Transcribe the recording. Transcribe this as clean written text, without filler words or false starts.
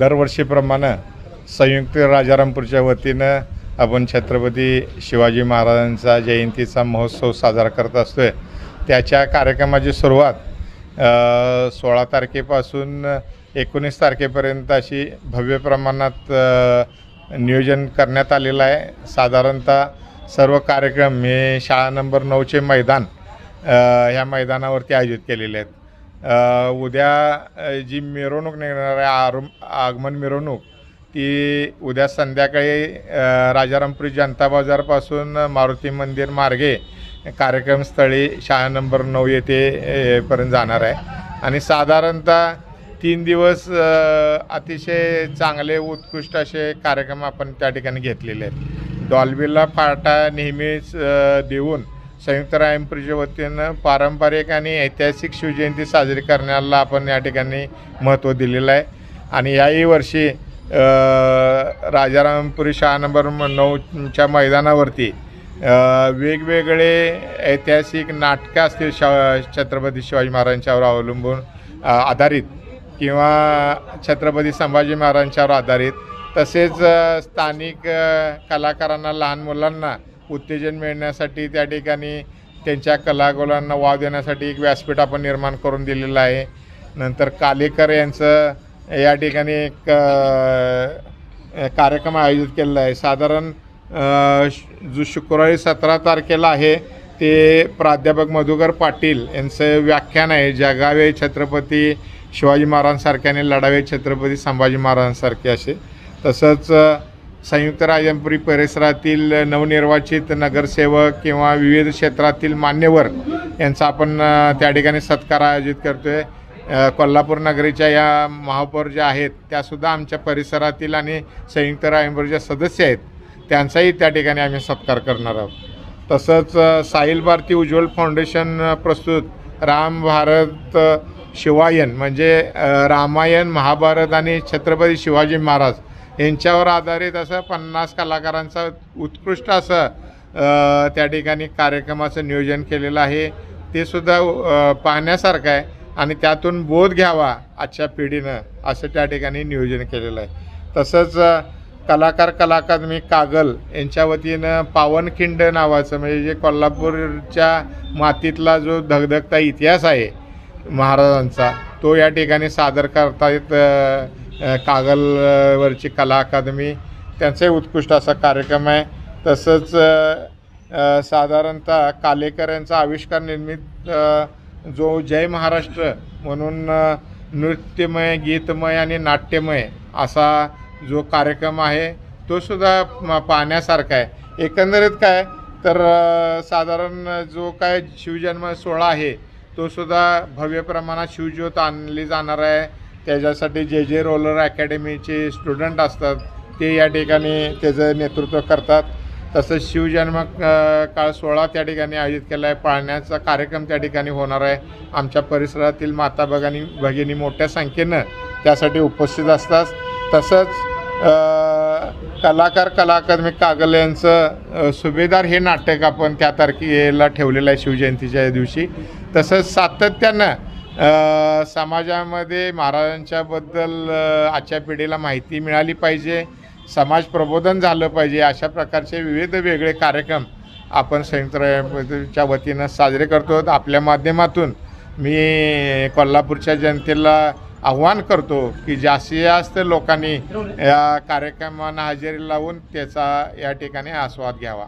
दरवर्षीप्रमाणे संयुक्त राजारामपूरच्या वतीनं आपण छत्रपती शिवाजी महाराजांचा जयंतीचा महोत्सव साजरा करत असतोय। त्याच्या कार्यक्रमाची सुरुवात 16 तारखेपासून 19 तारखेपर्यंत अशी भव्य प्रमाणात नियोजन करण्यात आलेलं आहे। साधारणतः सर्व कार्यक्रम हे शाळा नंबर 9चे मैदान ह्या मैदानावरती आयोजित केलेले आहेत। उद्या जी मिरवणूक निघणार आहे आगमन मिरवणूक ती उद्या संध्याकाळी राजारामपुरी जनता बाजारपासून मारुती मंदिर मार्गे कार्यक्रमस्थळी शाळा नंबर 9 येथे पर्यंत जाणार आहे आणि साधारणतः 3 दिवस अतिशय चांगले उत्कृष्ट असे कार्यक्रम आपण त्या ठिकाणी घेतलेले आहेत। डॉल्बीला फाटा नेहमीच देऊन संयुक्त राजारामपुरीच्या वतीनं पारंपरिक आणि ऐतिहासिक शिवजयंती साजरी करण्याला आपण या ठिकाणी महत्त्व दिलेलं आहे आणि याही वर्षी राजारामपुरी शाळा नंबर 9च्या मैदानावरती वेगवेगळे ऐतिहासिक नाटकं असतील छत्रपती शिवाजी महाराजांच्यावर अवलंबून आधारित किंवा छत्रपती संभाजी महाराजांच्यावर आधारित, तसेच स्थानिक कलाकारांना लहान मुलांना उत्तेजन मिळण्यासाठी त्या ठिकाणी त्यांच्या कलागुणांना वाव देण्यासाठी एक व्यासपीठ आपण निर्माण करून दिलेलं आहे। नंतर कालेकर यांचं या ठिकाणी एक कार्यक्रम आयोजित केलेला आहे। साधारण जो शुक्रवारी 17 तारखेला आहे ते प्राध्यापक मधुकर पाटील यांचं व्याख्यान आहे, जगावे छत्रपती शिवाजी महाराजांसारखे आणि लढावे छत्रपती संभाजी महाराजांसारखे असे। तसंच संयुक्त राजारामपुरी परिसरातील नवनिर्वाचित नगरसेवक किंवा विविध क्षेत्रातील मान्यवर यांचा आपण त्या ठिकाणी सत्कार आयोजित करतो आहे। कोल्हापूर नगरीच्या या महापौर ज्या आहेत त्यासुद्धा आमच्या परिसरातील आणि संयुक्त राजारामपुरीच्या सदस्य आहेत, त्यांचाही त्या ठिकाणी आम्ही सत्कार करणार आहोत। तसंच साहिल भारती उज्ज्वल फाउंडेशन प्रस्तुत राम भारत शिवायन म्हणजे रामायण महाभारत आणि छत्रपती शिवाजी महाराज यांच्यावर आधारित असं 50 कलाकारांचा उत्कृष्ट असं त्या ठिकाणी कार्यक्रमाचं नियोजन केलेलं आहे। ते सुद्धा पाहण्यासारखं आहे आणि त्यातून बोध घ्यावा आजच्या पिढीनं असं त्या ठिकाणी नियोजन केलेलं आहे। तसंच कलाकार कला अकादमी कागल यांच्या वतीनं पावनखिंड नावाचं म्हणजे जे कोल्हापूरच्या मातीतला जो धगधगता इतिहास आहे महाराजांचा तो या ठिकाणी सादर करतायत कागलवरची कला अकादमी, त्यांचाही उत्कृष्ट असा कार्यक्रम आहे। तसंच साधारणतः कालेकर यांचा आविष्कार निर्मित जो जय महाराष्ट्र म्हणून नृत्यमय गीतमय आणि नाट्यमय असा जो कार्यक्रम आहे तो सुद्धा पाहण्यासारखा आहे। एकंदरीत काय तर साधारण जो काय शिवजन्म सोहळा आहे तो सुद्धा भव्य प्रमाणात शिवज्योत आणली जाणार आहे। त्याच्यासाठी जे रोलर अकॅडमीचे स्टुडंट असतात ते या ठिकाणी त्याचं नेतृत्व करतात। तसंच शिवजन्म काळ सोहळा त्या ठिकाणी आयोजित केला आहे, पाळण्याचा कार्यक्रम त्या ठिकाणी होणार आहे। आमच्या परिसरातील माता भगिनी मोठ्या संख्येनं त्यासाठी उपस्थित असतात। तसंच कलाकार कला अकादमी कागल यांचं सुभेदार हे नाटक आपण त्या तारखेला ठेवलेलं आहे शिवजयंतीच्या दिवशी। तसंच सातत्यानं समाजामध्ये महाराजांच्याबद्दल आजच्या पिढीला माहिती मिळाली पाहिजे, समाज प्रबोधन झालं पाहिजे, अशा प्रकारचे विविध वेगळे कार्यक्रम आपण संयुक्त राजारामपुरीच्या वतीनं साजरे करतो। आपल्या माध्यमातून मी कोल्हापूरच्या जनतेला आव्हान करतो की जास्तीत जास्त लोकांनी या कार्यक्रमांना हजेरी लावून त्याचा या ठिकाणी आस्वाद घ्यावा।